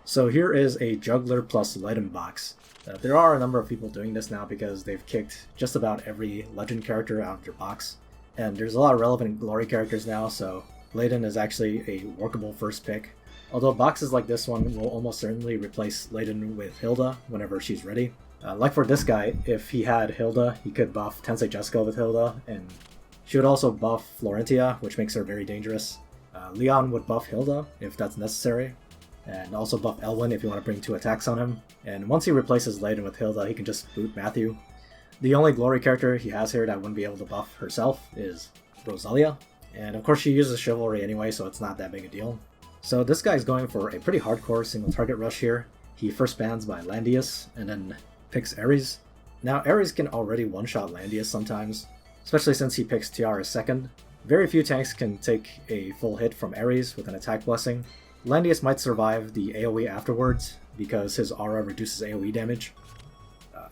So here is a juggler plus Legend box. There are a number of people doing this now because they've kicked just about every legend character out of their box. And there's a lot of relevant glory characters now, so Layden is actually a workable first pick. Although boxes like this one will almost certainly replace Layden with Hilda whenever she's ready. Like for this guy, if he had Hilda, he could buff Tensei Jessica with Hilda, and she would also buff Florentia, which makes her very dangerous. Leon would buff Hilda if that's necessary, and also buff Elwyn if you want to bring 2 attacks on him. And once he replaces Layden with Hilda, he can just boot Matthew. The only glory character he has here that wouldn't be able to buff herself is Rosalia, and of course she uses Chivalry anyway, so it's not that big a deal. So this guy's going for a pretty hardcore single target rush here. He first bans by Landius, and then picks Ares. Now Ares can already one-shot Landius sometimes, especially since he picks Tiara second. Very few tanks can take a full hit from Ares with an attack blessing. Landius might survive the AoE afterwards because his aura reduces AoE damage.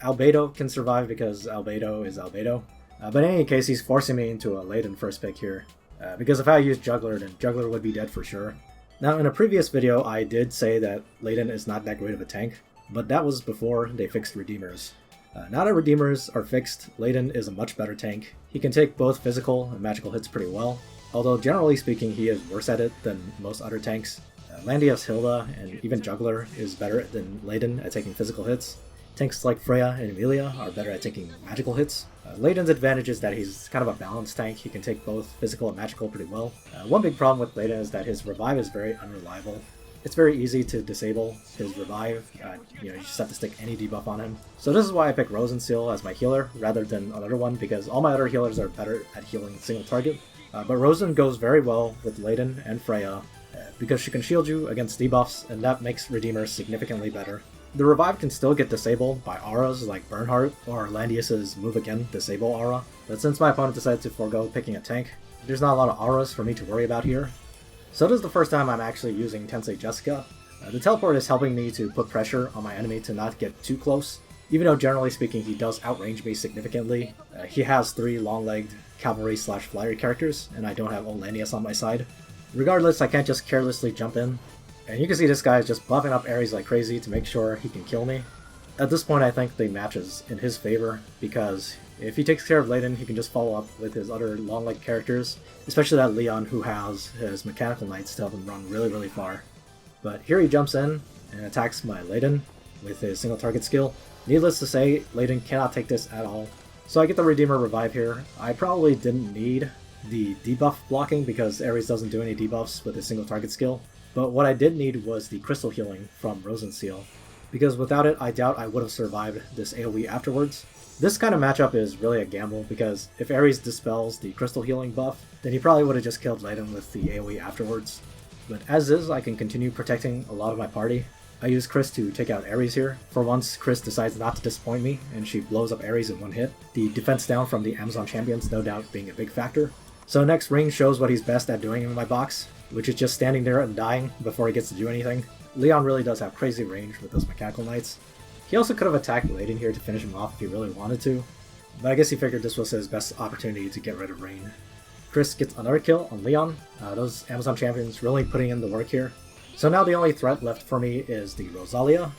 Albedo can survive because Albedo is Albedo. But in any case, he's forcing me into a Layden first pick here. Because if I use Juggler, then Juggler would be dead for sure. Now in a previous video, I did say that Layden is not that great of a tank, but that was before they fixed Redeemers. Now that Redeemers are fixed, Layden is a much better tank. He can take both physical and magical hits pretty well, although generally speaking he is worse at it than most other tanks. Landius, Hilda, and even Juggler is better than Layden at taking physical hits. Tanks like Freya and Emilia are better at taking magical hits. Layden's advantage is that he's kind of a balanced tank. He can take both physical and magical pretty well. One big problem with Layden is that his revive is very unreliable. It's very easy to disable his revive. You just have to stick any debuff on him. So this is why I pick Rosenseal as my healer rather than another one, because all my other healers are better at healing single target. But Rosen goes very well with Layden and Freya because she can shield you against debuffs, and that makes Redeemer significantly better. The revive can still get disabled by auras like Bernhardt or Landius's Move Again Disable aura, but since my opponent decided to forego picking a tank, there's not a lot of auras for me to worry about here. So this is the first time I'm actually using Tensei Jessica. The teleport is helping me to put pressure on my enemy to not get too close, even though generally speaking he does outrange me significantly. He has 3 long-legged cavalry/flyer characters, and I don't have Landius on my side. Regardless, I can't just carelessly jump in. And you can see this guy is just buffing up Ares like crazy to make sure he can kill me. At this point I think the match is in his favor, because if he takes care of Layden, he can just follow up with his other long-legged characters, especially that Leon who has his Mechanical Knights to help him run really, really far. But here he jumps in and attacks my Layden with his single target skill. Needless to say, Layden cannot take this at all. So I get the Redeemer revive here. I probably didn't need the debuff blocking because Ares doesn't do any debuffs with his single target skill. But what I did need was the crystal healing from Rosenseal, because without it I doubt I would have survived this AoE afterwards. This kind of matchup is really a gamble, because if Ares dispels the crystal healing buff, then he probably would have just killed Layden with the AoE afterwards. But as is, I can continue protecting a lot of my party. I use Chris to take out Ares here. For once, Chris decides not to disappoint me, and she blows up Ares in one hit. The defense down from the Amazon champions no doubt being a big factor. So next, Ring shows what he's best at doing in my box, which is just standing there and dying before he gets to do anything. Leon really does have crazy range with those Mechanical Knights. He also could have attacked Layden here to finish him off if he really wanted to, but I guess he figured this was his best opportunity to get rid of Rain. Chris gets another kill on Leon. Those Amazon champions really putting in the work here. So now the only threat left for me is the Rosalia.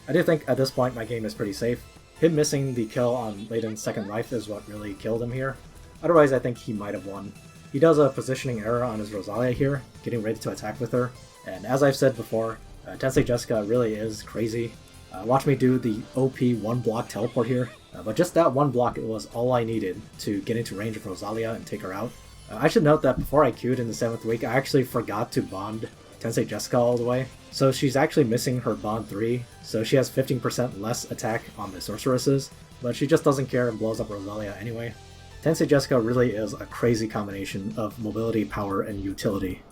I do think at this point my game is pretty safe. Him missing the kill on Layden's second Rife is what really killed him here. Otherwise I think he might have won. He does a positioning error on his Rosalia here, getting ready to attack with her. And as I've said before, Tensei Jessica really is crazy. Watch me do the OP 1-block teleport here. But just that 1 block was all I needed to get into range of Rosalia and take her out. I should note that before I queued in the 7th week, I actually forgot to bond Tensei Jessica all the way. So she's actually missing her bond 3, so she has 15% less attack on the sorceresses, but she just doesn't care and blows up Rosalia anyway. Tensei Jessica really is a crazy combination of mobility, power, and utility.